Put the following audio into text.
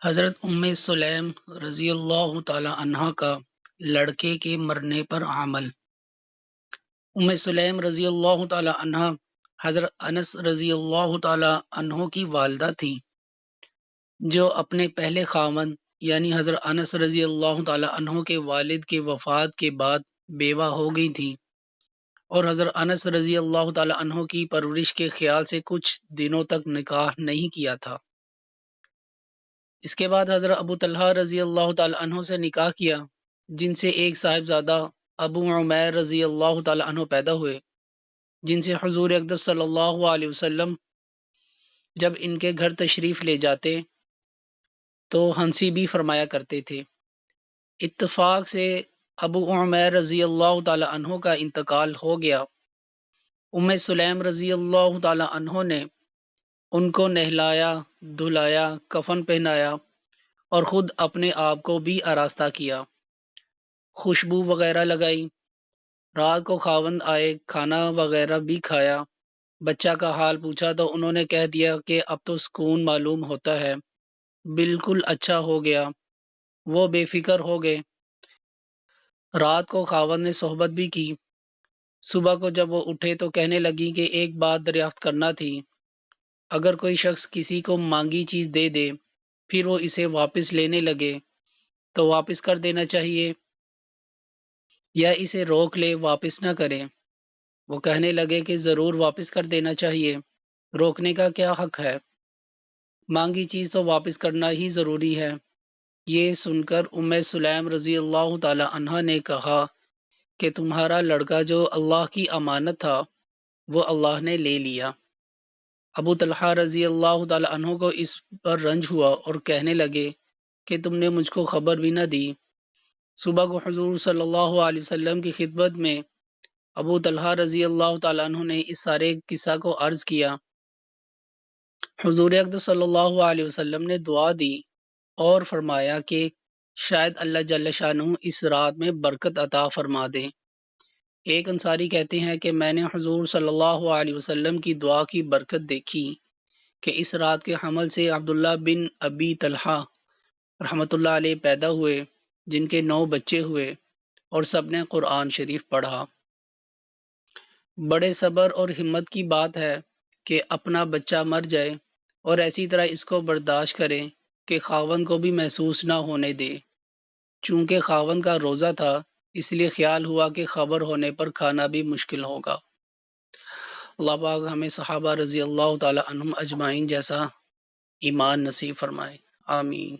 حضرت سلیم رضی اللہ تعالی عنہا کا لڑکے کے مرنے پر عمل۔ سلیم رضی اللہ تعالی عنہا حضرت انس رضی اللہ تعالی عنہ کی والدہ تھی، جو اپنے پہلے خاوند یعنی حضرت انس رضی اللہ تعالی عنہ کے والد کے وفات کے بعد بیوہ ہو گئی تھی، اور حضرت انس رضی اللہ تعالی عنہ کی پرورش کے خیال سے کچھ دنوں تک نکاح نہیں کیا تھا۔ اس کے بعد حضرت ابو طلحہ رضی اللہ تعالی عنہ سے نکاح کیا، جن سے ایک صاحبزادہ ابو عمیر رضی اللہ تعالی عنہ پیدا ہوئے، جن سے حضور اقدس صلی اللہ علیہ وسلم جب ان کے گھر تشریف لے جاتے تو ہنسی بھی فرمایا کرتے تھے۔ اتفاق سے ابو عمیر رضی اللہ تعالی عنہ کا انتقال ہو گیا۔ سلیم رضی اللہ تعالی عنہ نے ان کو نہلایا، دھلایا، کفن پہنایا اور خود اپنے آپ کو بھی آراستہ کیا، خوشبو وغیرہ لگائی۔ رات کو خاوند آئے، کھانا وغیرہ بھی کھایا، بچہ کا حال پوچھا تو انہوں نے کہہ دیا کہ اب تو سکون معلوم ہوتا ہے، بالکل اچھا ہو گیا۔ وہ بے فکر ہو گئے۔ رات کو خاوند نے صحبت بھی کی۔ صبح کو جب وہ اٹھے تو کہنے لگی کہ ایک بات دریافت کرنا تھی، اگر کوئی شخص کسی کو مانگی چیز دے دے پھر وہ اسے واپس لینے لگے تو واپس کر دینا چاہیے یا اسے روک لے واپس نہ کرے؟ وہ کہنے لگے کہ ضرور واپس کر دینا چاہیے، روکنے کا کیا حق ہے؟ مانگی چیز تو واپس کرنا ہی ضروری ہے۔ یہ سن کر سلیم رضی اللہ تعالی عنہ نے کہا کہ تمہارا لڑکا جو اللہ کی امانت تھا وہ اللہ نے لے لیا۔ ابو طلحہ رضی اللہ تعالی عنہ کو اس پر رنج ہوا اور کہنے لگے کہ تم نے مجھ کو خبر بھی نہ دی۔ صبح کو حضور صلی اللہ علیہ وسلم کی خدمت میں ابو طلحہ رضی اللہ تعالی عنہ نے اس سارے قصہ کو عرض کیا۔ حضور اقدس صلی اللہ علیہ وسلم نے دعا دی اور فرمایا کہ شاید اللہ جل شانہ اس رات میں برکت عطا فرما دے۔ ایک انصاری کہتے ہیں کہ میں نے حضور صلی اللہ علیہ وسلم کی دعا کی برکت دیکھی کہ اس رات کے حمل سے عبداللہ بن ابی طلحہ رحمۃ اللہ علیہ پیدا ہوئے، جن کے 9 بچے ہوئے اور سب نے قرآن شریف پڑھا۔ بڑے صبر اور ہمت کی بات ہے کہ اپنا بچہ مر جائے اور ایسی طرح اس کو برداشت کرے کہ خاوند کو بھی محسوس نہ ہونے دے۔ چونکہ خاوند کا روزہ تھا اس لیے خیال ہوا کہ خبر ہونے پر کھانا بھی مشکل ہوگا۔ اللہ پاک ہمیں صحابہ رضی اللہ تعالی عنہم اجمعین جیسا ایمان نصیب فرمائے، آمین۔